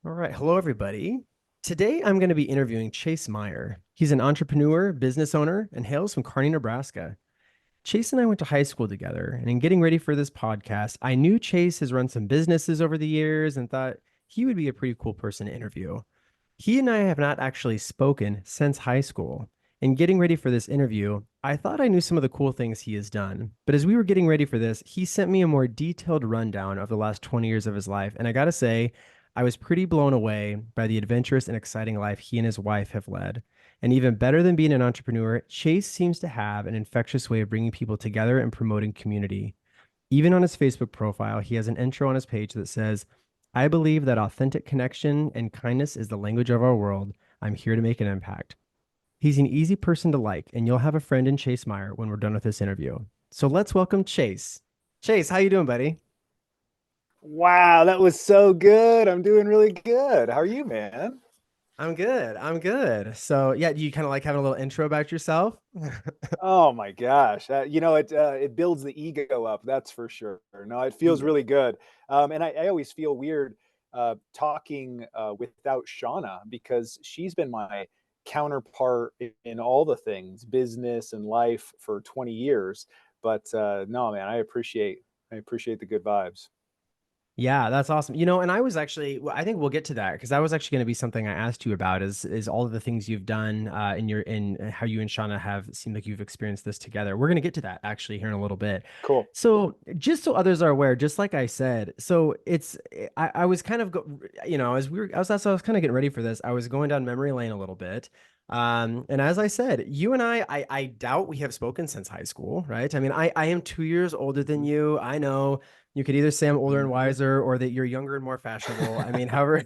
All right. Hello, everybody. Today, I'm going to be interviewing Chais Meyer. He's an entrepreneur, business owner, and hails from Kearney, Nebraska. Chase and I went to high school together, and in getting ready for this podcast, I knew Chase has run some businesses over the years and thought he would be a pretty cool person to interview. He and I have not actually spoken since high school. In getting ready for this interview, I thought I knew some of the cool things he has done. But as we were getting ready for this, he sent me a more detailed rundown of the last 20 years of his life. And I got to say, I was pretty blown away by the adventurous and exciting life he and his wife have led. And even better than being an entrepreneur, Chase seems to have an infectious way of bringing people together and promoting community. Even on his Facebook profile, he has an intro on his page that says, I believe that authentic connection and kindness is the language of our world. I'm here to make an impact. He's an easy person to like, and you'll have a friend in Chais Meyer when we're done with this interview. So let's welcome Chase. Chase, how you doing, buddy? Wow, that was so good. I'm doing really good. How are you, man? I'm good. I'm good. So yeah, do you kind of like having a little intro about yourself? Oh my gosh. It builds the ego up, that's for sure. No, it feels Yeah. really good. And I always feel weird talking without Shauna because she's been my counterpart in all the things, business and life for 20 years. But no, man, I appreciate the good vibes. Yeah, that's awesome. And I was actually, well, I think we'll get to that because that was actually going to be something I asked you about is all of the things you've done in how you and Shauna have seemed like you've experienced this together. We're going to get to that actually here in a little bit. Cool. So just so others are aware, just like I said, so I was kind of as I was kind of getting ready for this, I was going down memory lane a little bit. And as I said, you and I doubt we have spoken since high school, right? I mean, I am 2 years older than you. I know you could either say I'm older and Mhm. wiser or that you're younger and more fashionable. I mean, however,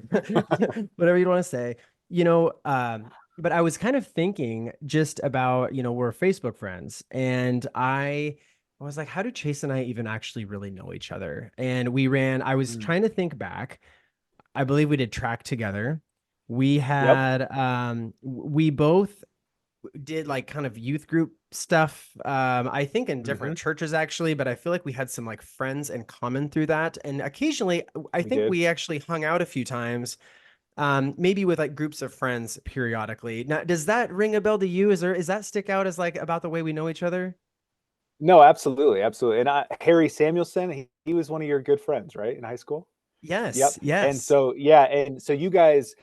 whatever you want to say, you know, um, but I was kind of thinking just about, we're Facebook friends and I was like, how do Chase and I even actually really know each other? And I was Mm. trying to think back. I believe we did track together. Yep. We both did like kind of youth group stuff. I think in different Hmm. churches actually, but I feel like we had some like friends in common through that. And occasionally, I We think did. we actually hung out a few times, maybe with like groups of friends periodically. Now, does that ring a bell to you? Is that stick out as like about the way we know each other? No, absolutely, absolutely. And Harry Samuelson, he was one of your good friends, right, in high school? Yep. Yes, And yes. so, yeah, and so you guys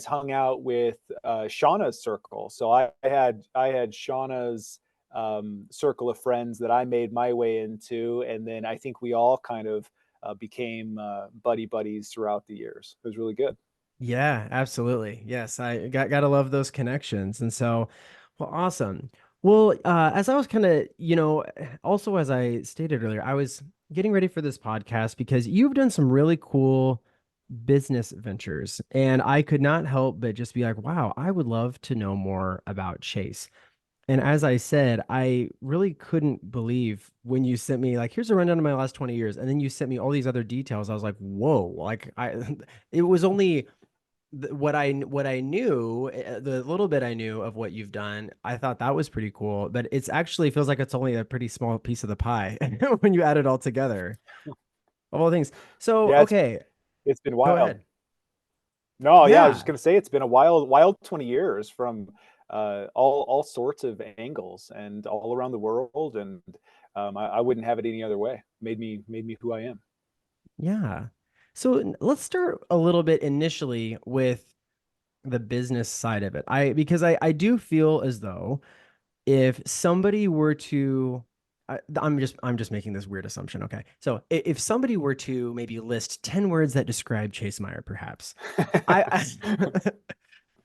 hung out with Shauna's circle. So I had Shauna's circle of friends that I made my way into, and then I think we all kind of became buddy buddies throughout the years. It was really good. Yeah, absolutely. Yes, I gotta love those connections. And so, well, awesome. Well, as I was kind of, also as I stated earlier, I was getting ready for this podcast because you've done some really cool business ventures, and I could not help but just be like, wow, I would love to know more about Chase. And as I said, I really couldn't believe when you sent me like, here's a rundown of my last 20 years, and then you sent me all these other details. I was like, whoa, like it was only what I knew, the little bit I knew of what you've done, I thought that was pretty cool. But it's actually feels like it's only a pretty small piece of the pie when you add it all together, of all things. So, Yeah, okay, it's been go wild. ahead. No, yeah, I was just Yeah, gonna say it's been a wild 20 years from all sorts of angles and all around the world, and I wouldn't have it any other way. Made me who I am. yeah. So let's start a little bit initially with the business side of it. Because I do feel as though if somebody were to I'm just making this weird assumption. Okay. So if somebody were to maybe list 10 words that describe Chase Meyer, perhaps, I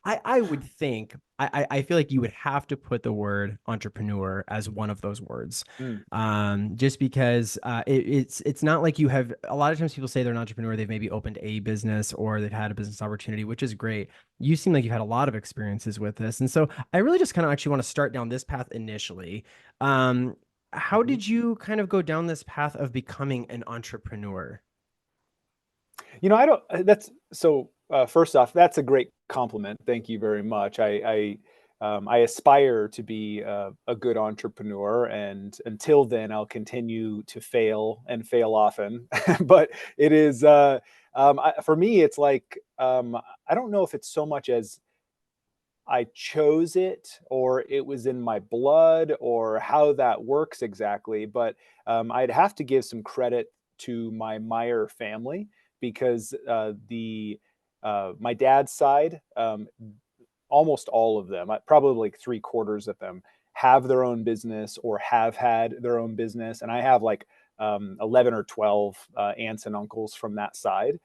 I would think I feel like you would have to put the word entrepreneur as one of those words. Mm, Just because it's not like you have a lot of times people say they're an entrepreneur, they've maybe opened a business or they've had a business opportunity, which is great. You seem like you've had a lot of experiences with this. And so I really just kind of actually want to start down this path initially. Um, how mhm. did you kind of go down this path of becoming an entrepreneur? I don't. That's so. First off, that's a great compliment. Thank you very much. I I aspire to be a good entrepreneur, and until then, I'll continue to fail and fail often. But it is for me, it's like I don't know if it's so much as I chose it or it was in my blood or how that works exactly. But I'd have to give some credit to my Meyer family because the my dad's side, almost all of them, probably like three-quarters of them, have their own business or have had their own business. And I have like 11 or 12 aunts and uncles from that side.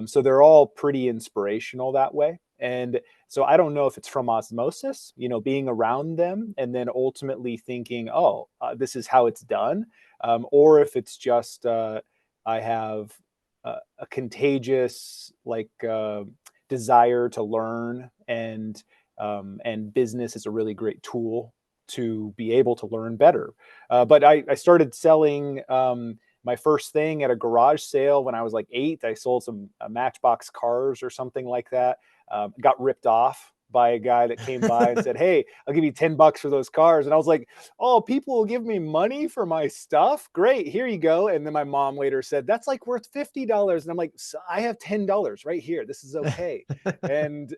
So they're all pretty inspirational that way. And so I don't know if it's from osmosis, being around them and then ultimately thinking, oh, this is how it's done, or if it's just I have a contagious desire to learn, and business is a really great tool to be able to learn better. But I started selling my first thing at a garage sale when I was like 8. I sold some Matchbox cars or something like that. Got ripped off by a guy that came by and said, "Hey, I'll give you $10 for those cars." And I was like, "Oh, people will give me money for my stuff? Great, here you go." And then my mom later said, "That's like worth $50." And I'm like, "I have $10 right here. This is okay." And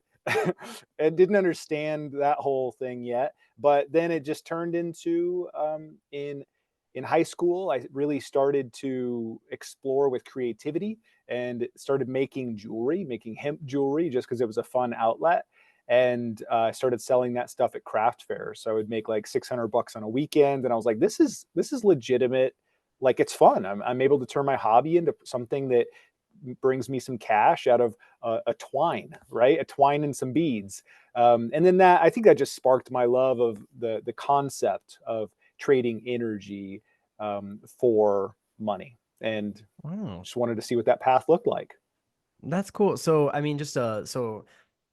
and didn't understand that whole thing yet. But then it just turned into in high school, I really started to explore with creativity and started making jewelry, making hemp jewelry, just because it was a fun outlet. And I started selling that stuff at craft fairs. So I would make like $600 on a weekend, and I was like, this is legitimate. Like it's fun. I'm able to turn my hobby into something that brings me some cash out of a twine, right? A twine and some beads. And then that, I think that just sparked my love of the concept of trading energy for money, and Wow. just wanted to see what that path looked like. That's cool. So, I mean, just so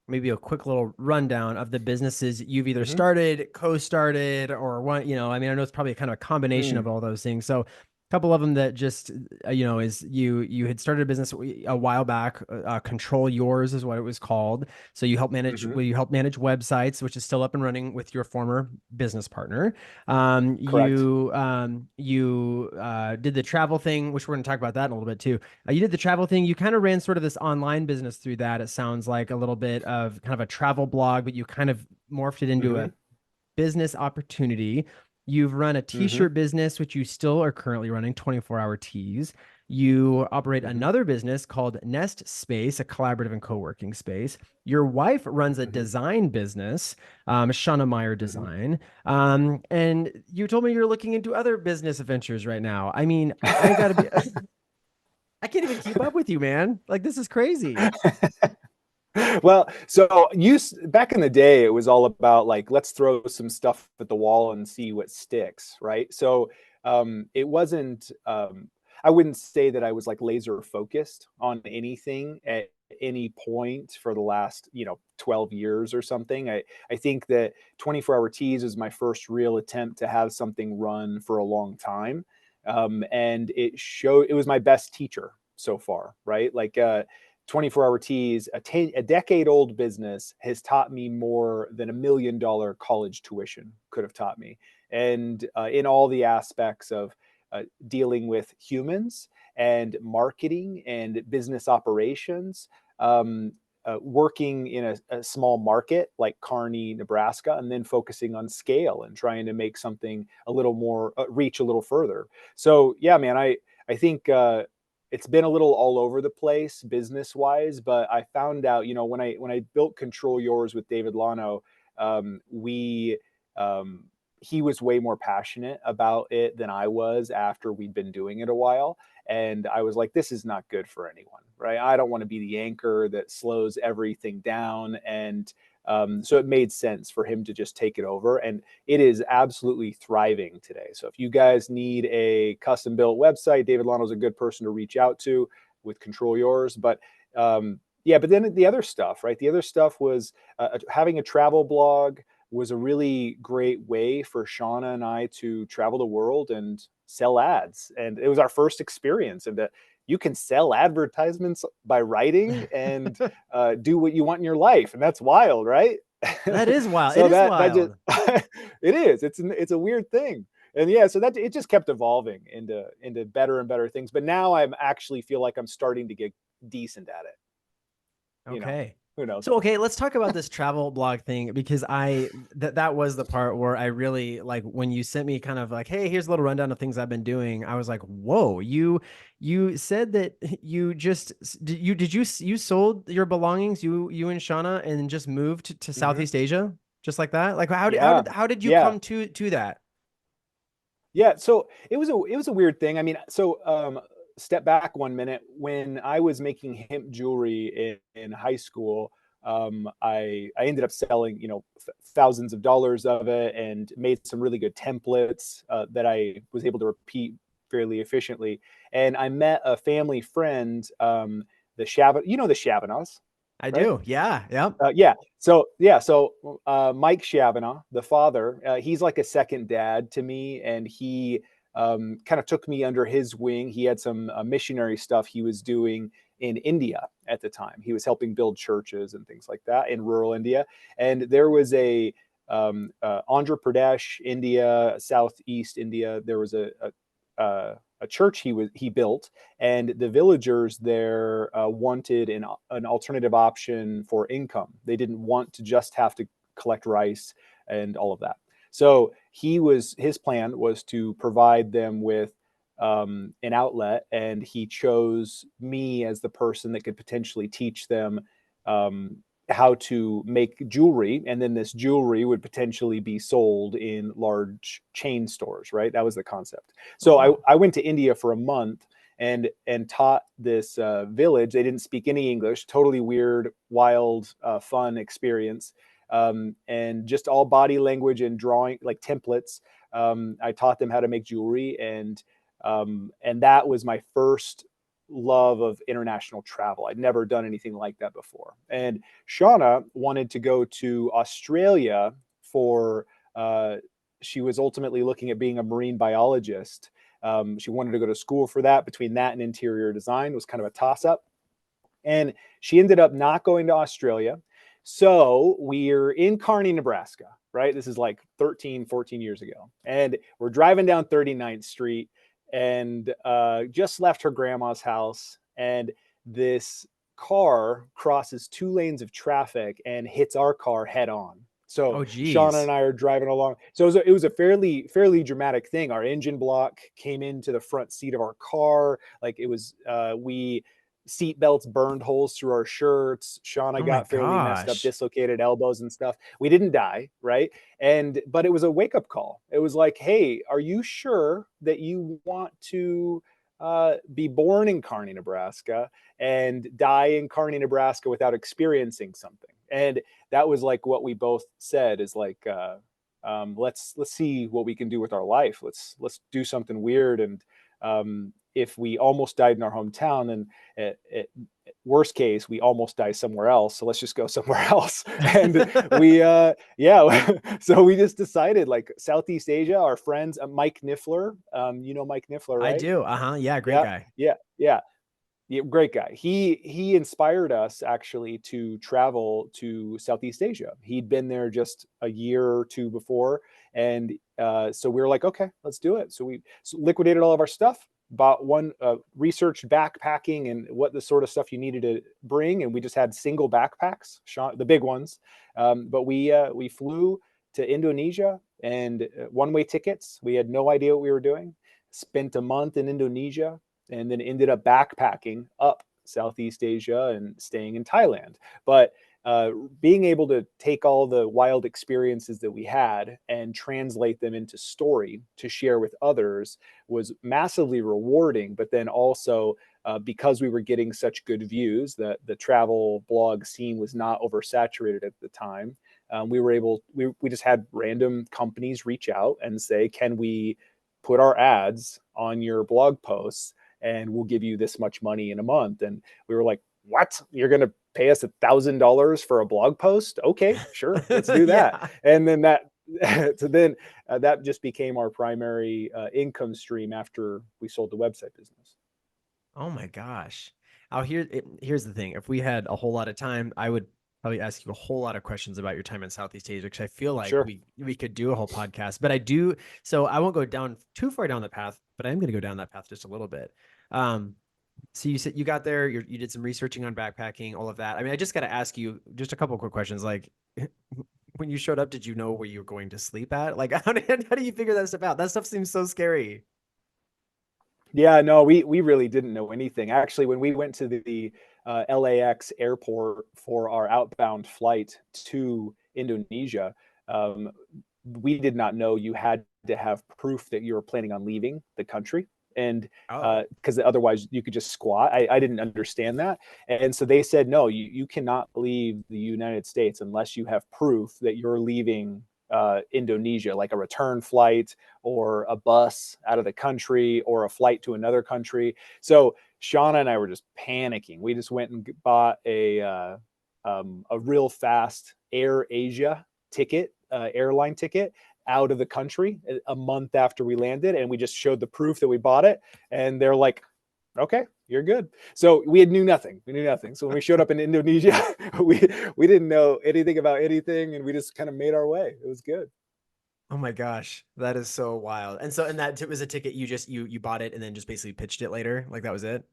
maybe a quick little rundown of the businesses you've either Mm-hmm. started, co-started, or one, I mean, I know it's probably kind of a combination of Mm, all those things. So a couple of them that just, is you had started a business a while back, Control Yours is what it was called. So mm-hmm. you help manage websites, which is still up and running with your former business partner. Correct. You did the travel thing, which we're going to talk about that in a little bit too. You did the travel thing. You kind of ran sort of this online business through that. It sounds like a little bit of kind of a travel blog, but you kind of morphed it into Mm-hmm. a business opportunity. You've run a Mm-hmm. t-shirt business, which you still are currently running, 24-hour tees. You operate Mm-hmm. another business called Nest Space, a collaborative and co-working space. Your wife runs a Mm-hmm. design business, Shauna Meyer Mm-hmm. Design. And you told me you're looking into other business ventures right now. I mean, I gotta be, I can't even keep up with you, man. Like, this is crazy. Well, so back in the day, it was all about like, let's throw some stuff at the wall and see what sticks, right? So it wasn't. I wouldn't say that I was like laser focused on anything at any point for the last 12 years or something. I think that 24-hour teas is my first real attempt to have something run for a long time, and it was my best teacher so far, right? Like 24-hour teas, a decade old business, has taught me more than $1 million college tuition could have taught me. And in all the aspects of dealing with humans and marketing and business operations, working in a small market like Kearney, Nebraska, and then focusing on scale and trying to make something a little more, reach a little further. So yeah, man, I think it's been a little all over the place business wise, but I found out, when I built Control Yours with David Lano, we he was way more passionate about it than I was after we'd been doing it a while. And I was like, this is not good for anyone, right? I don't want to be the anchor that slows everything down. And so it made sense for him to just take it over. And it is absolutely thriving today. So if you guys need a custom built website, David Lano is a good person to reach out to with Control Yours. But yeah, but then the other stuff, right? The other stuff was having a travel blog was a really great way for Shauna and I to travel the world and sell ads. And it was our first experience. And that you can sell advertisements by writing and do what you want in your life. And that's wild, right? That is wild. It So is that just wild. it is. It's a weird thing. And yeah, so that it just kept evolving into better and better things. But now I'm actually feel like I'm starting to get decent at it. You know, Okay. who knows? So okay, let's talk about this travel blog thing because that was the part where I really like when you sent me kind of like, hey, here's a little rundown of things I've been doing. I was like, whoa, you said that you just you sold your belongings, you and Shauna, and just moved to Hmm. Southeast Asia just like that? Like Yeah, how did you yeah. come to that? Yeah, so it was a weird thing. I mean, so step back 1 minute. When I was making hemp jewelry in high school, I ended up selling, thousands of dollars of it and made some really good templates that I was able to repeat fairly efficiently. And I met a family friend, the Shavanaz, I right? do. Yeah. Yep. So Mike Shavana, the father, he's like a second dad to me, and he kind of took me under his wing. He had some missionary stuff he was doing in India at the time. He was helping build churches and things like that in rural India. And there was Andhra Pradesh, India, Southeast India. There was a church he built, and the villagers there wanted an alternative option for income. They didn't want to just have to collect rice and all of that. So his plan was to provide them with an outlet, and he chose me as the person that could potentially teach them um, how to make jewelry, and then this jewelry would potentially be sold in large chain stores. Right, that was the concept. Oh, So wow. I went to India for a month and taught this village. They didn't speak any English. Totally weird, wild, fun experience. And just all body language and drawing, like templates. I taught them how to make jewelry, and that was my first love of international travel. I'd never done anything like that before. And Shauna wanted to go to Australia for. She was ultimately looking at being a marine biologist. She wanted to go to school for that. Between that and interior design, it was kind of a toss up. And she ended up not going to Australia. So we're in Kearney, Nebraska, right? This is like 13, 14 years ago. And we're driving down 39th Street and just left her grandma's house. And this car crosses two lanes of traffic and hits our car head on. So Oh, Shauna geez. and I are driving along. So it was a fairly dramatic thing. Our engine block came into the front seat of our car. Like it was, we seat belts burned holes through our shirts. Shauna Oh my got fairly messed up, gosh. dislocated elbows and stuff. We didn't die, right? But it was a wake up call. It was like, hey, are you sure that you want to be born in Kearney, Nebraska, and die in Kearney, Nebraska without experiencing something? And that was like what we both said is like, let's see what we can do with our life. Let's do something weird. And if we almost died in our hometown, then at worst case we almost die somewhere else, so let's just go somewhere else. And we yeah, so we just decided like Southeast Asia. Our friends, Mike Niffler, Mike Niffler, I right? do. Uh-huh. Yeah, great Yeah, guy. yeah, yeah, great guy. He inspired us actually to travel to Southeast Asia. He'd been there just a year or two before, and so we were like, okay, let's do it. So we liquidated all of our stuff, bought one, researched backpacking and what the sort of stuff you needed to bring, and we just had single backpacks, the big ones. But we flew to Indonesia and one-way tickets. We had no idea what we were doing. Spent a month in Indonesia and then ended up backpacking up Southeast Asia and staying in Thailand. But being able to take all the wild experiences that we had and translate them into story to share with others was massively rewarding. But then also, because we were getting such good views, that the travel blog scene was not oversaturated at the time. We just had random companies reach out and say, can we put our ads on your blog posts and we'll give you this much money in a month? And we were like, what? You're going to pay us $1,000 for a blog post? Okay, sure, let's do that. Yeah. And then that, so then that just became our primary income stream after we sold the website business. Oh my gosh. Here's the thing. If we had a whole lot of time, I would probably ask you a whole lot of questions about your time in Southeast Asia because I feel like Sure. we could do a whole podcast. But I do, so I won't go down too far down the path, but I'm going to go down that path just a little bit. Um, so you said you got there, you did some researching on backpacking, all of that. I mean, I just got to ask you just a couple of quick questions. Like, when you showed up, did you know where you were going to sleep at? Like, how do you figure that stuff out? That stuff seems so scary. Yeah, no, we really didn't know anything. Actually, when we went to the LAX airport for our outbound flight to Indonesia, um, we did not know you had to have proof that you were planning on leaving the country. And Oh, because otherwise you could just squat. I didn't understand that. And so they said, no, you cannot leave the United States unless you have proof that you're leaving Indonesia, like a return flight or a bus out of the country or a flight to another country. So Shauna and I were just panicking. We just went and bought a real fast Air Asia ticket, airline ticket out of the country a month after we landed, and we just showed the proof that we bought it, and they're like, okay, you're good. So we knew nothing. We knew nothing. So when we showed up in Indonesia, we didn't know anything about anything, and we just kind of made our way. It was good. oh my gosh, that is so wild. And so, and that was a ticket you just you bought it and then just basically pitched it later, like that was it.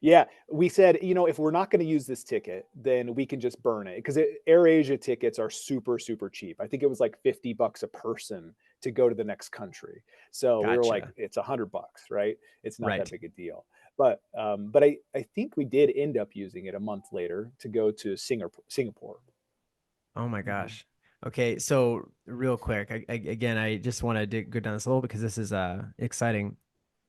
Yeah, we said, if we're not going to use this ticket, then we can just burn it because Air Asia tickets are super, super cheap. I think it was like $50 a person to go to the next country. So we were like, Gotcha. it's $100, right? It's not that Right. big a deal. But I think we did end up using it a month later to go to Singapore. Oh my Mhm. gosh. Okay, so real quick, again, I just want to go down this a little because this is exciting.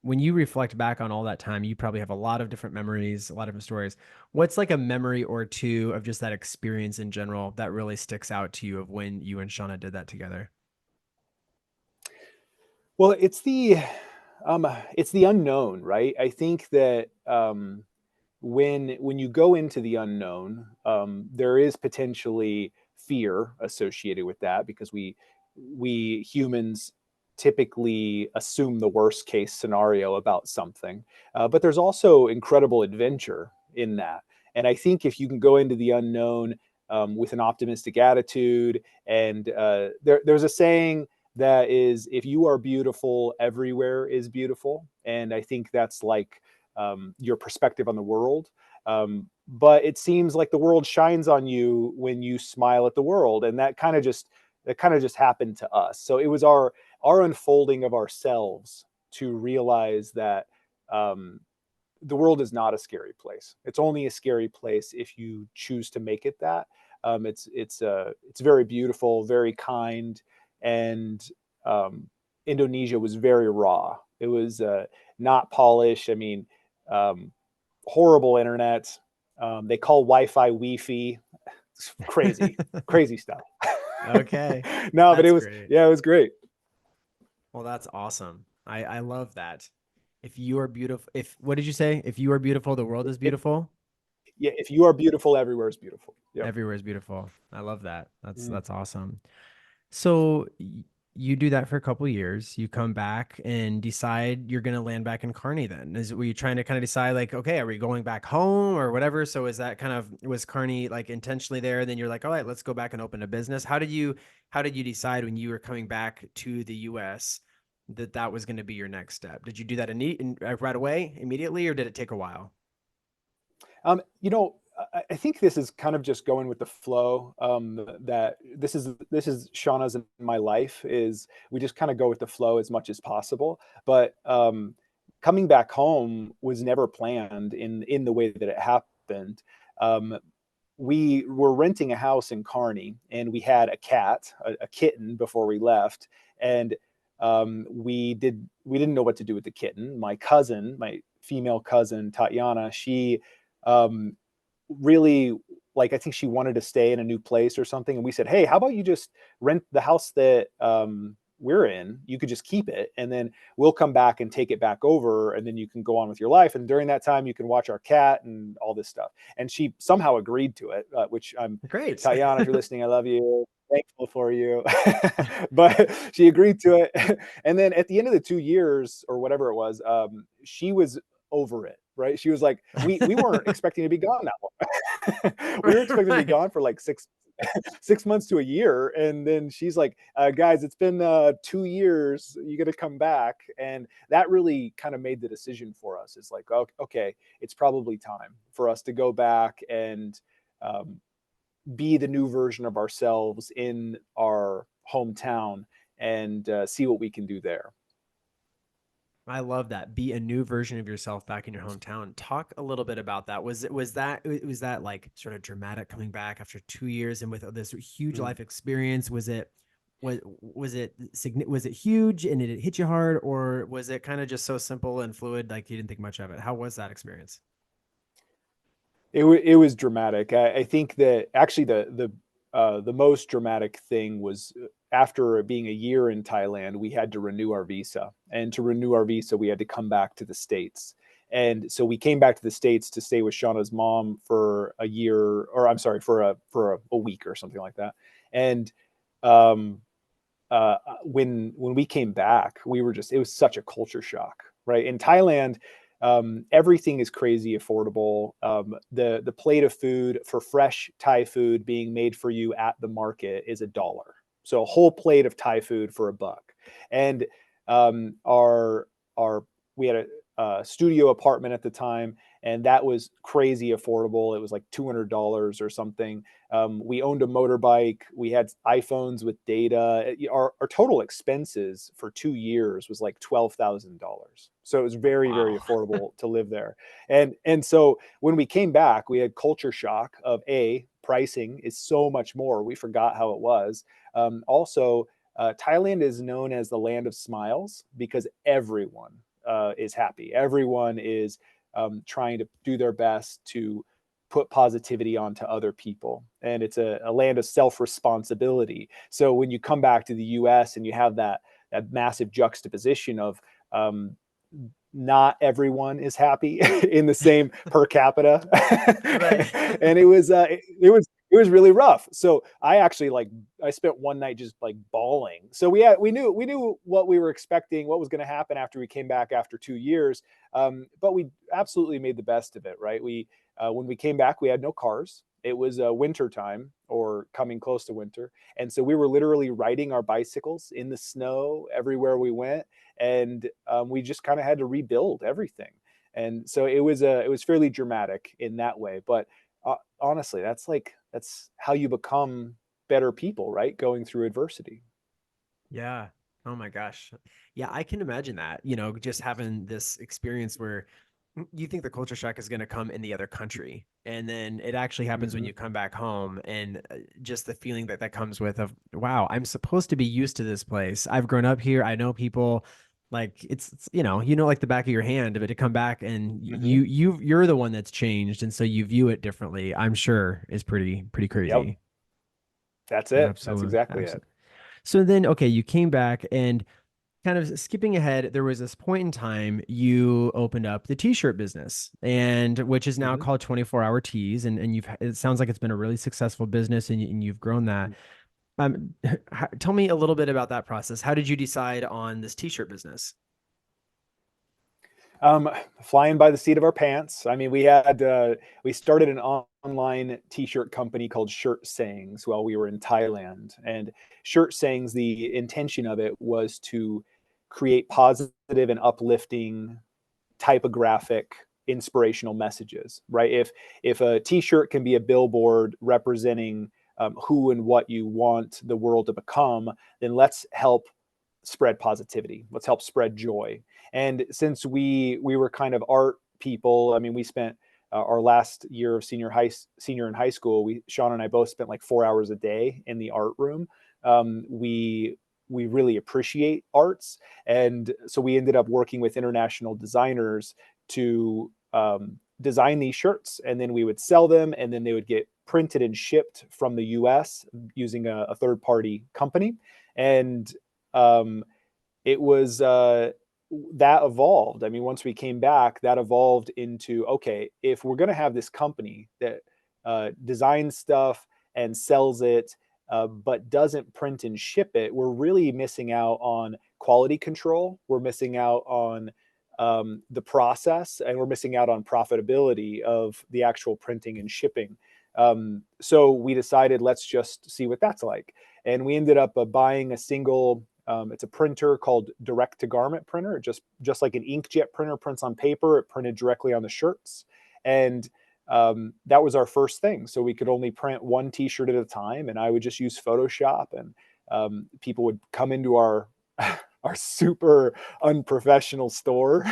When you reflect back on all that time, you probably have a lot of different memories, a lot of different stories. What's like a memory or two of just that experience in general that really sticks out to you of when you and Shauna did that together? Well, it's the unknown, right? I think that when you go into the unknown, there is potentially fear associated with that because we humans typically assume the worst case scenario about something, but there's also incredible adventure in that. And I think if you can go into the unknown with an optimistic attitude, and there's a saying that is, if you are beautiful, everywhere is beautiful. And I think that's like your perspective on the world. But it seems like the world shines on you when you smile at the world, and that kind of just happened to us. So it was our unfolding of ourselves to realize that um, the world is not a scary place. It's only a scary place if you choose to make it that. It's very beautiful, very kind, and um, Indonesia was very raw. It was not polished. I mean, um, horrible internet. They call Wi-Fi Wi-Fi. It's crazy, crazy stuff. Okay. No, but That's great. it was great. Well, that's awesome. I love that. If you are beautiful, if what did you say? If you are beautiful, the world is If beautiful. Yeah, if you are beautiful, everywhere is beautiful. Yep. Everywhere is beautiful. I love that. Mm. That's awesome. So you do that for a couple years. You come back and decide you're going to land back in Kearney then. Were you trying to kind of decide like, okay, are we going back home or whatever? So is that kind of was Kearney like intentionally there? Then you're like, all right, let's go back and open a business. How did you decide when you were coming back to the US that that was going to be your next step? Did you do that right away, immediately, or did it take a while? I think this is kind of just going with the flow. That this is Shauna's and my life is we just kind of go with the flow as much as possible. But coming back home was never planned in the way that it happened. Um, we were renting a house in Kearney, and we had a kitten before we left, and we didn't know what to do with the kitten. My cousin, my female cousin Tatiana, she um, really, like, I think she wanted to stay in a new place or something, and we said, hey, how about you just rent the house that we're in? You could just keep it, and then we'll come back and take it back over, and then you can go on with your life, and during that time you can watch our cat and all this stuff. And she somehow agreed to it, which I'm Great. Tatiana, if you're listening, I love you, thankful for you. But she agreed to it. And then at the end of the 2 years or whatever it was, she was over it, right? She was like, we weren't expecting to be gone that long. We were expecting to be Right. gone for like 6 months to a year. And then she's like, guys, it's been 2 years. You got to come back. And that really kind of made the decision for us. It's like, okay, it's probably time for us to go back and um, be the new version of ourselves in our hometown and see what we can do there. I love that. Be a new version of yourself back in your hometown. Talk a little bit about that. Was that like sort of dramatic coming back after 2 years and with this huge Mm. life experience? Was it huge and did it hit you hard, or was it kind of just so simple and fluid, like you didn't think much of it? How was that experience? It was dramatic. I think that actually the most dramatic thing was after being a year in Thailand, we had to renew our visa, and to renew our visa, we had to come back to the States. And so we came back to the States to stay with Shauna's mom for a year, or I'm sorry, for a week or something like that. And um, when we came back, we were just, it was such a culture shock, right? In Thailand, everything is crazy affordable. The plate of food for fresh Thai food being made for you at the market is $1. So a whole plate of Thai food for $1. And our we had a studio apartment at the time, and that was crazy affordable. It was like $200 or something. We owned a motorbike. We had iPhones with data. Our total expenses for 2 years was like $12,000. So it was very, very Wow. affordable to live there. And so when we came back, we had culture shock of pricing is so much more. We forgot how it was. Also, Thailand is known as the land of smiles because everyone is happy. Everyone is trying to do their best to put positivity onto other people. And it's a land of self-responsibility. So when you come back to the US and you have that massive juxtaposition of um, not everyone is happy in the same per capita. Right. And it was really rough. So I actually I spent one night just like bawling. So we knew what we were expecting, what was going to happen after we came back after 2 years. But we absolutely made the best of it, right? We when we came back, we had no cars. It was winter time or coming close to winter. And so we were literally riding our bicycles in the snow everywhere we went. And we just kind of had to rebuild everything. And so it was fairly dramatic in that way. But honestly, that's how you become better people, right? Going through adversity. Yeah. Oh my gosh. Yeah, I can imagine that, just having this experience where you think the culture shock is going to come in the other country. And then it actually happens when Mm-hmm. you come back home. And just the feeling that comes with of, wow, I'm supposed to be used to this place. I've grown up here. I know people, like it's like the back of your hand, but to come back and Mm-hmm. you're the one that's changed. And so you view it differently, I'm sure is pretty Yep, crazy. that's it. That's Absolutely. exactly it. Absolutely. So then, okay, you came back and kind of skipping ahead, there was this point in time you opened up the t-shirt business, and which is now Mm-hmm. called 24 Hour Tees. And it sounds like it's been a really successful business, and you've grown that. Um, Tell me a little bit about that process. How did you decide on this t-shirt business? Um, Flying by the seat of our pants. I mean, we started an online t-shirt company called Shirt Sayings while we were in Thailand. And Shirt Sayings, the intention of it was to create positive and uplifting typographic inspirational messages, right? If a t-shirt can be a billboard representing who and what you want the world to become, then let's help spread positivity. Let's help spread joy. And since we were kind of art people, I mean, we spent our last year of senior in high school. Sean and I both spent like 4 hours a day in the art room. We really appreciate arts, and so we ended up working with international designers to design these shirts, and then we would sell them, and then they would get printed and shipped from the U.S. using a third party company. And um, it was that evolved. I mean, once we came back, that evolved into, okay, if we're going to have this company that designs stuff and sells it, but doesn't print and ship it, we're really missing out on quality control. We're missing out on the process, and we're missing out on profitability of the actual printing and shipping. So we decided, let's just see what that's like. And we ended up buying a single, it's a printer called direct to garment printer. It just like an inkjet printer prints on paper, it printed directly on the shirts. And that was our first thing. So we could only print one t-shirt at a time. And I would just use Photoshop, and people would come into our our super unprofessional store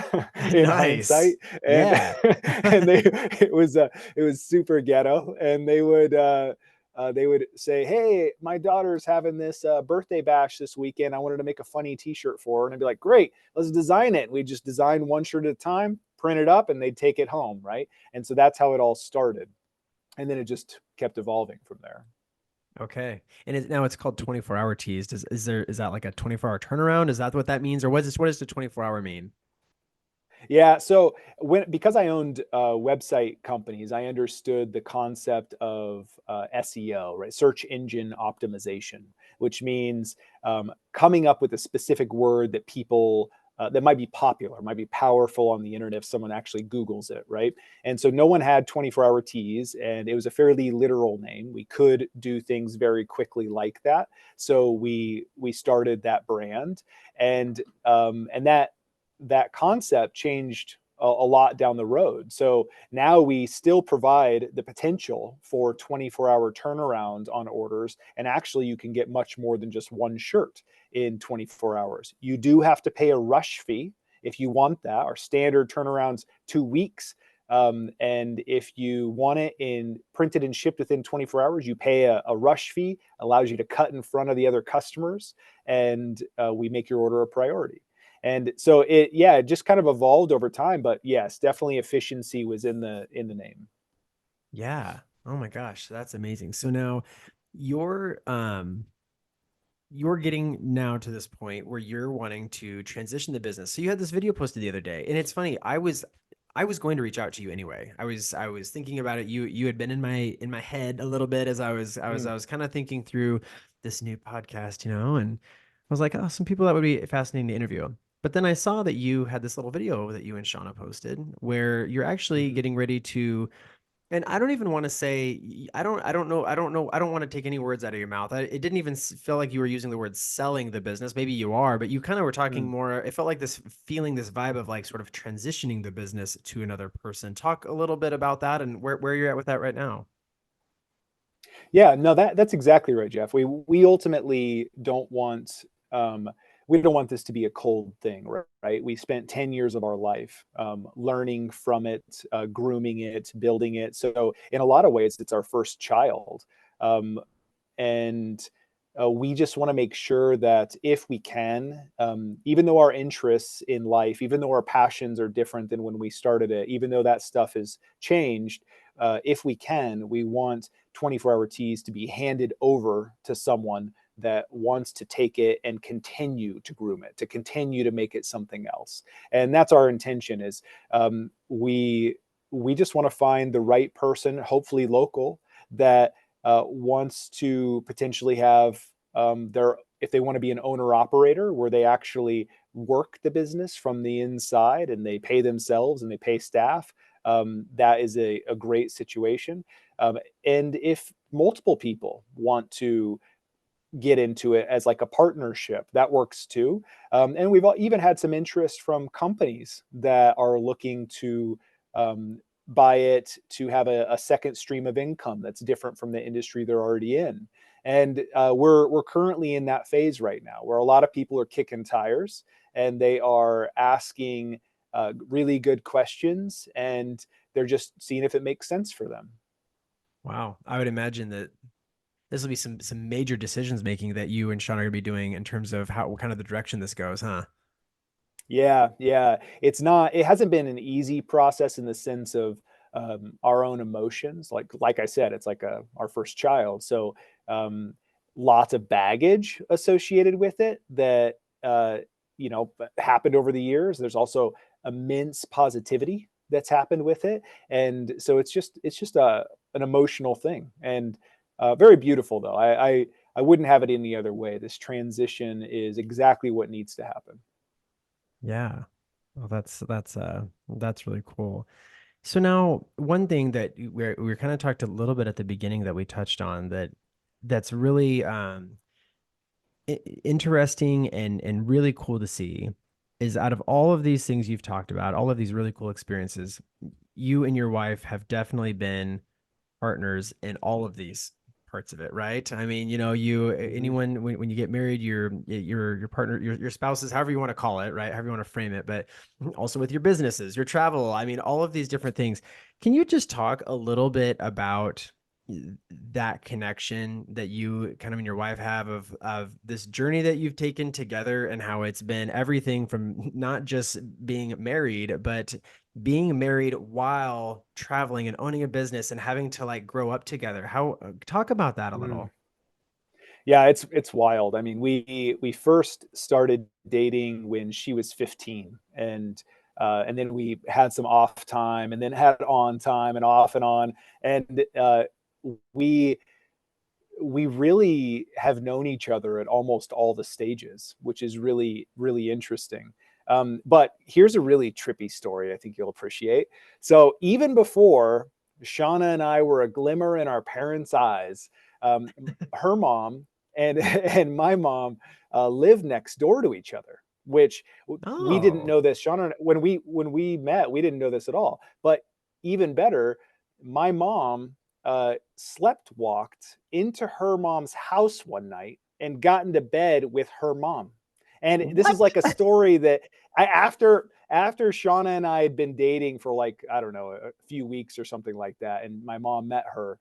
in hindsight, Nice. and Yeah. and it was super ghetto, and they would say, hey, my daughter's having this birthday bash this weekend, I wanted to make a funny t-shirt for her. And I'd be like, great, let's design it. And we just design one shirt at a time, print it up, and they'd take it home, right? And so that's how it all started, and then it just kept evolving from there. Okay. And now it's called 24-hour teas. Is that like a 24-hour turnaround? Is that what that means? Or what does the 24-hour mean? Yeah, so because I owned website companies, I understood the concept of SEO, right? Search engine optimization, which means coming up with a specific word that people that might be popular, might be powerful on the internet if someone actually Googles it, right? And so no one had 24-hour teas, and it was a fairly literal name. We could do things very quickly like that, so we started that brand, and that concept changed a lot down the road. So now we still provide the potential for 24-hour turnaround on orders. And actually, you can get much more than just one shirt in 24 hours. You do have to pay a rush fee if you want that. Our standard turnaround's 2 weeks. And if you want it in printed and shipped within 24 hours, you pay a rush fee, allows you to cut in front of the other customers, and we make your order a priority. And so it just kind of evolved over time, but yes, definitely efficiency was in the name. Yeah. Oh my gosh, that's amazing. So now you're you're getting now to this point where you're wanting to transition the business. So you had this video posted the other day, and it's funny. I was going to reach out to you anyway. I was thinking about it. You had been in my head a little bit as Mm. I was kind of thinking through this new podcast, and I was like, oh, some people that would be fascinating to interview. But then I saw that you had this little video that you and Shauna posted where you're actually Mhm. getting ready to, and I don't even want to say, I don't want to take any words out of your mouth. It didn't even feel like you were using the word selling the business. Maybe you are, but you kind of were talking Mm. more. It felt like this feeling, this vibe of like sort of transitioning the business to another person. Talk a little bit about that and where you're at with that right now. Yeah, no, that's exactly right, Jeff. We ultimately don't want um, we don't want this to be a cold thing, right? We spent 10 years of our life learning from it, grooming it, building it. So in a lot of ways, it's our first child. Um, and we just want to make sure that if we can, even though our interests in life, even though our passions are different than when we started it, even though that stuff has changed, if we can, we want 24-hour teas to be handed over to someone that wants to take it and continue to groom it, to continue to make it something else. And that's our intention. Is we just want to find the right person, hopefully local, that wants to potentially have their, if they want to be an owner operator where they actually work the business from the inside and they pay themselves and they pay staff. That is a great situation. And if multiple people want to get into it as like a partnership, that works too. And we've even had some interest from companies that are looking to buy it to have a second stream of income that's different from the industry they're already in. And we're currently in that phase right now where a lot of people are kicking tires and they are asking really good questions, and they're just seeing if it makes sense for them. Wow. I would imagine that this will be some major decisions making that you and Sean are going to be doing in terms of how what kind of the direction this goes, huh? Yeah, yeah. It hasn't been an easy process in the sense of our own emotions. Like I said, it's like our first child. So um, lots of baggage associated with it that happened over the years. There's also immense positivity that's happened with it, and so it's just an emotional thing, and very beautiful though. I wouldn't have it any other way. This transition is exactly what needs to happen. Yeah. Well, that's really cool. So now, one thing that we kind of talked a little bit at the beginning that we touched on that's really interesting and really cool to see is out of all of these things you've talked about, all of these really cool experiences, you and your wife have definitely been partners in all of these parts of it, right? I mean, you Mhm. anyone when you get married, your partner, your spouses, however you want to call it, right? However you want to frame it, but also with your businesses, your travel, I mean, all of these different things. Can you just talk a little bit about that connection that you kind of and your wife have of this journey that you've taken together and how it's been everything from not just being married, but being married while traveling and owning a business and having to like grow up together. How talk about that a Mm. little. Yeah, it's wild. I mean, we first started dating when she was 15, and then we had some off time, and then had on time, and off and on, and we we really have known each other at almost all the stages, which is really interesting. But here's a really trippy story I think you'll appreciate. So even before Shauna and I were a glimmer in our parents' eyes, her mom and and my mom lived next door to each other, which we didn't Oh, know this. Shauna, when we met, we didn't know this at all. But even better, my mom slept walked into her mom's house one night and got into bed with her mom. And this is what? like a story that after Shauna and I had been dating for like, I don't know, a few weeks or something like that, and my mom met her.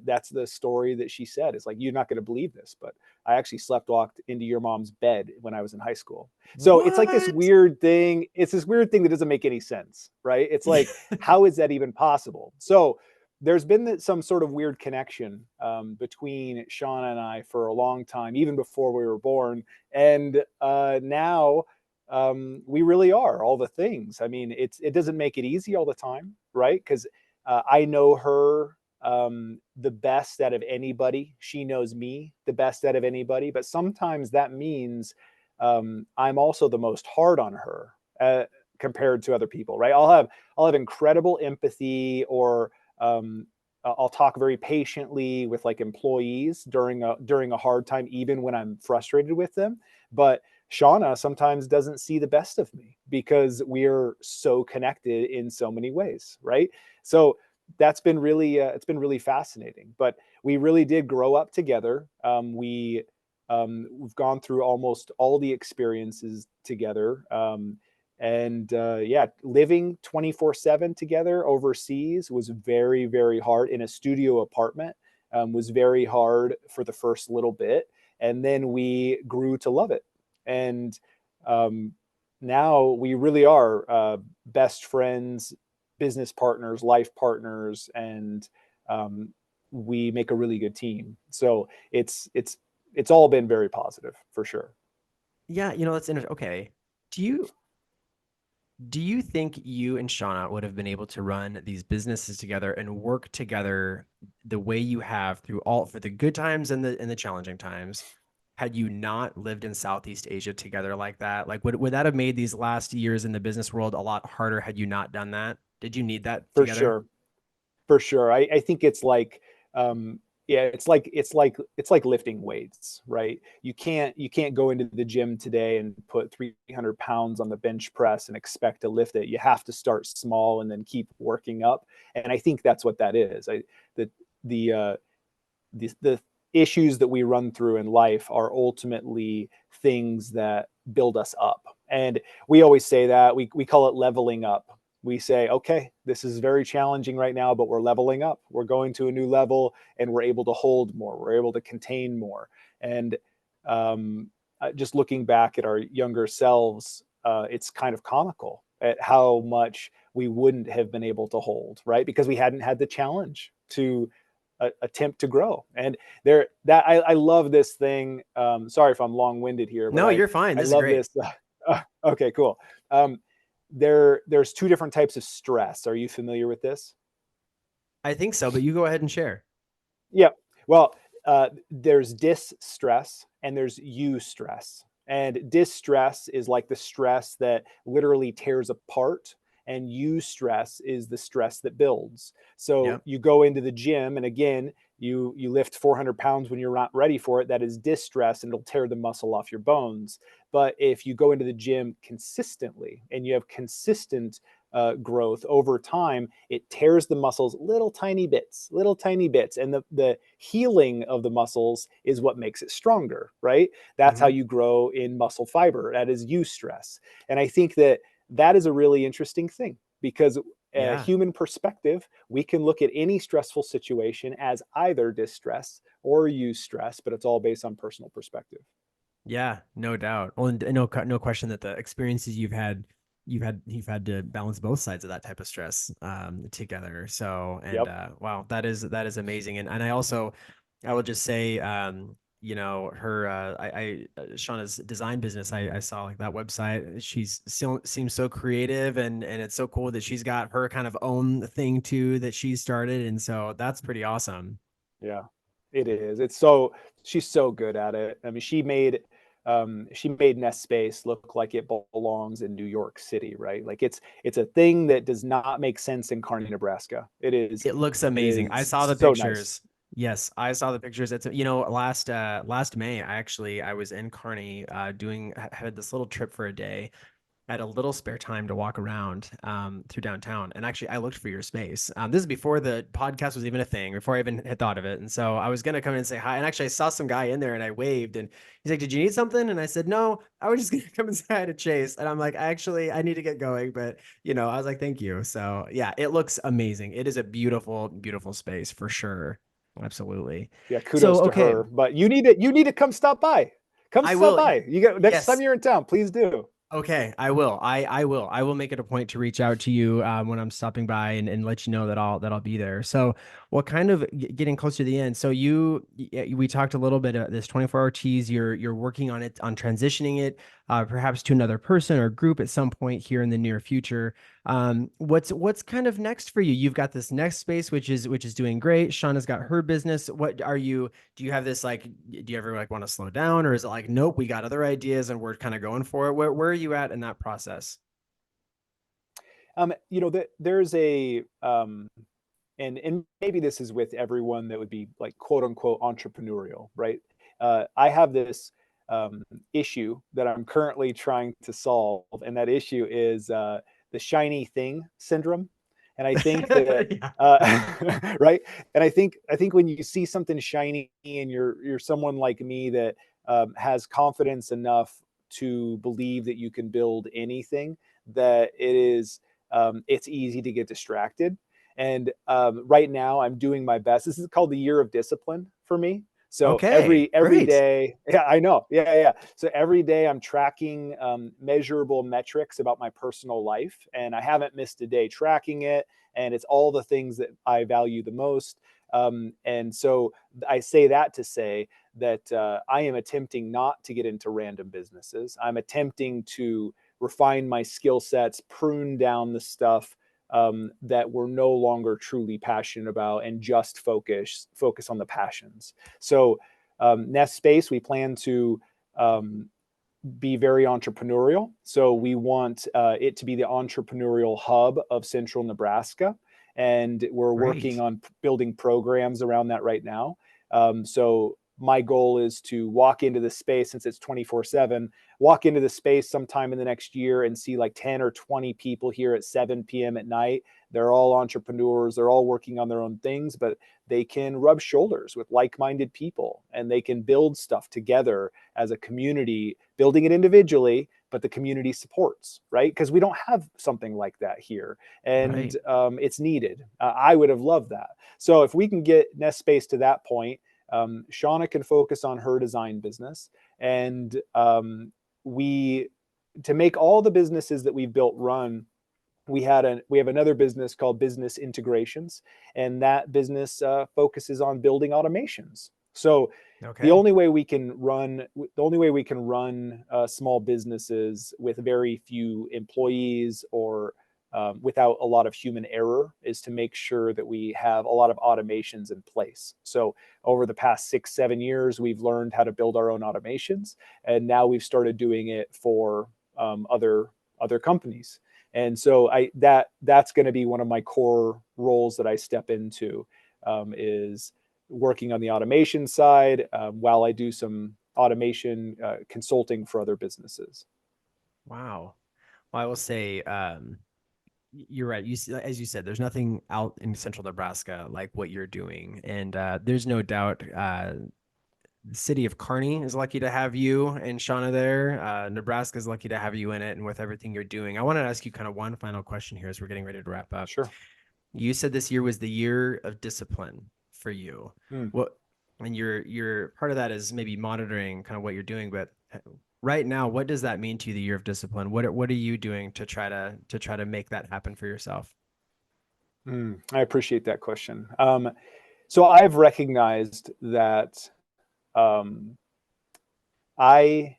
That's the story that she said. It's like, you're not going to believe this, but I actually slept walked into your mom's bed when I was in high school. So it's like this What? weird thing. It's this weird thing that doesn't make any sense, right? It's like, how is that even possible? So there's been some sort of weird connection between Shauna and I for a long time, even before we were born. And now we really are all the things. I mean, it doesn't make it easy all the time, right? Because I know her the best out of anybody. She knows me the best out of anybody. But sometimes that means I'm also the most hard on her compared to other people, right? I'll have incredible empathy, or um, I'll talk very patiently with like employees during a hard time, even when I'm frustrated with them. But Shauna sometimes doesn't see the best of me because we're so connected in so many ways, right? So that's been really it's been really fascinating. But we really did grow up together. We've gone through almost all the experiences together. And yeah, living 24/7 together overseas was very hard. In a studio apartment was very hard for the first little bit, and then we grew to love it. And um, now we really are best friends, business partners, life partners, and um, we make a really good team. So it's all been very positive for sure. Yeah, that's interesting. Okay. Do you do you think you and Shauna would have been able to run these businesses together and work together the way you have through all for the good times and the challenging times had you not lived in Southeast Asia together like that? Like would that have made these last years in the business world a lot harder had you not done that? Did you need that For together? sure. For sure. I think it's like yeah, it's like lifting weights, right? You can't go into the gym today and put 300 pounds on the bench press and expect to lift it. You have to start small and then keep working up. And I think that's what that is. The the the issues that we run through in life are ultimately things that build us up. And we always say that we call it leveling up. We say, okay, this is very challenging right now, but we're leveling up. We're going to a new level, and we're able to hold more. We're able to contain more. And just looking back at our younger selves, it's kind of comical at how much we wouldn't have been able to hold, right? Because we hadn't had the challenge to attempt to grow. And there, that I love this thing. Sorry if I'm long-winded here, but No, I you're fine. I This is love great. this. Okay, cool. Um, there's two different types of stress. Are you familiar with this? I think so, but you go ahead and share. Yeah. Well, there's distress and there's eustress. And distress is like the stress that literally tears apart and eustress is the stress that builds. So Yep. you go into the gym, and again, you lift 400 pounds when you're not ready for it. That is distress, and it'll tear the muscle off your bones. But if you go into the gym consistently and you have consistent growth over time, it tears the muscles little tiny bits, and the healing of the muscles is what makes it stronger, right? That's how Hmm. you grow in muscle fiber. That is eustress. And I think that that is a really interesting thing, because Yeah. human perspective, we can look at any stressful situation as either distress or eustress, but it's all based on personal perspective. Yeah, no doubt. Well, and no question that the experiences you've had to balance both sides of that type of stress together. So, and Yep. wow, that is amazing. And I will just say, her Shauna's design business. I saw like that website. She's still seems so creative, and it's so cool that she's got her kind of own thing too that she started, and so that's pretty awesome. Yeah, it is. It's so she's so good at it. I mean, she made Nest Space look like it belongs in New York City, right? Like it's a thing that does not make sense in Kearney, Nebraska. It looks It amazing. I is saw the so nice. pictures. Yes, I saw the pictures. It's last May, I was in Kearney doing had this little trip for a day. I had a little spare time to walk around through downtown. And actually, I looked for your space. This is before the podcast was even a thing, before I even had thought of it. And so I was going to come in and say hi. And actually, I saw some guy in there and I waved. And he's like, "Did you need something?" And I said, "No, I was just going to come and say hi to Chase." And I'm like, "Actually, I need to get going." But, I was like, "Thank you." So yeah, it looks amazing. It is a beautiful, beautiful space for sure. Absolutely. Yeah, So, kudos to okay, her. But you need to come stop by. Come I stop will. by. You get next time Yes. you're in town, please do. Okay, I will. I will make it a point to reach out to you when I'm stopping by and let you know that I'll be there. So, what kind of getting close to the end? So we talked a little bit about this 24-hour teas. You're working on it on transitioning it, perhaps to another person or group at some point here in the near future. What's kind of next for you? You've got this next space, which is doing great. Shauna's got her business. What are you? Do you have this like? Do you ever like want to slow down, or is it like, nope, we got other ideas and we're kind of going for it? Where are you at in that process? There's a and maybe this is with everyone that would be like quote unquote entrepreneurial, right? I have this um, issue that I'm currently trying to solve, and that issue is the shiny thing syndrome. And I think that Yeah, right, and I think when you see something shiny and you're someone like me that has confidence enough to believe that you can build anything, that it's easy to get distracted. And right now, I'm doing my best. This is called the year of discipline for me. So okay, every great. day, yeah, I know, yeah, yeah. So every day, I'm tracking measurable metrics about my personal life, and I haven't missed a day tracking it. And it's all the things that I value the most. And so I say that to say that I am attempting not to get into random businesses. I'm attempting to refine my skill sets, prune down the stuff that we're no longer truly passionate about, and just focus on the passions. So Nest Space, we plan to um, be very entrepreneurial. So we want it to be the entrepreneurial hub of central Nebraska. And we're working Great. on building programs around that right now. So my goal is to walk into the space, since it's 24/7, walk into the space sometime in the next year and see like 10 or 20 people here at 7 p.m. at night. They're all entrepreneurs. They're all working on their own things, but they can rub shoulders with like-minded people, and they can build stuff together as a community, building it individually, but the community supports, right? Because we don't have something like that here, and Right. it's needed. I would have loved that. So if we can get Nest Space to that point, Shauna can focus on her design business, and we to make all the businesses that we've built run. We have another business called Business Integrations, and that business focuses on building automations. So the Okay. only way we can run small businesses with very few employees, or without a lot of human error, is to make sure that we have a lot of automations in place. So over the past 6-7 years, we've learned how to build our own automations, and now we've started doing it for other companies. And so that's going to be one of my core roles that I step into, is working on the automation side, while I do some automation consulting for other businesses. Wow. Well, I will say, you're right. As you said, there's nothing out in central Nebraska like what you're doing. And there's no doubt the city of Kearney is lucky to have you and Shauna there. Nebraska is lucky to have you in it and with everything you're doing. I want to ask you kind of one final question here as we're getting ready to wrap up. Sure. You said this year was the year of discipline for you. Mm. What, and you're part of that is maybe monitoring kind of what you're doing, but right now, what does that mean to you, the year of discipline? What are you doing to try to make that happen for yourself? I appreciate that question. So I've recognized that um, I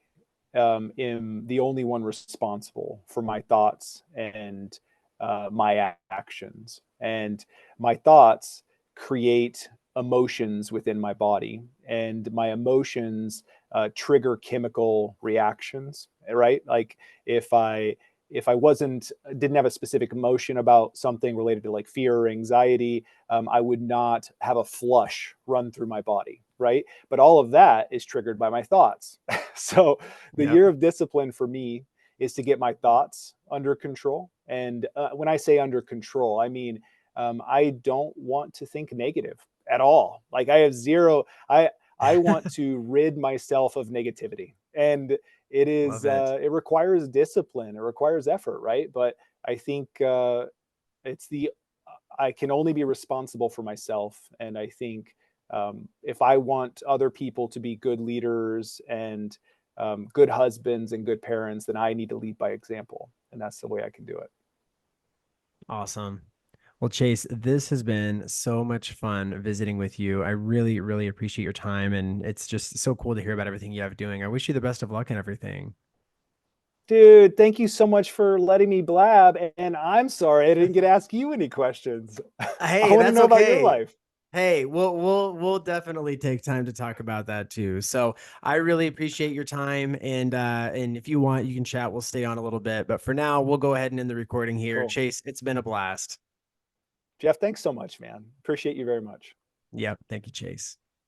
am the only one responsible for my thoughts and my actions. And my thoughts create emotions within my body, and my emotions trigger chemical reactions. Right? Like if I if I wasn't didn't have a specific emotion about something related to like fear or anxiety, I would not have a flush run through my body. Right? But all of that is triggered by my thoughts. So the Yep. year of discipline for me is to get my thoughts under control. And when I say under control, I mean, I don't want to think negative at all. Like I have zero, I want to rid myself of negativity. And Love it. it requires discipline, it requires effort, right? But I think it's the, I can only be responsible for myself. And I think if I want other people to be good leaders and good husbands and good parents, then I need to lead by example. And that's the way I can do it. Awesome. Well, Chase, this has been so much fun visiting with you. I really, really appreciate your time, and it's just so cool to hear about everything you have doing. I wish you the best of luck in everything. Dude, thank you so much for letting me blab. And I'm sorry I didn't get to ask you any questions. I Hey, want to that's know about your okay. life. Hey, we'll definitely take time to talk about that too. So I really appreciate your time, and if you want, you can chat. We'll stay on a little bit, but for now, we'll go ahead and end the recording here. Cool. Chase, it's been a blast. Jeff, thanks so much, man. Appreciate you very much. Yep. Thank you, Chase.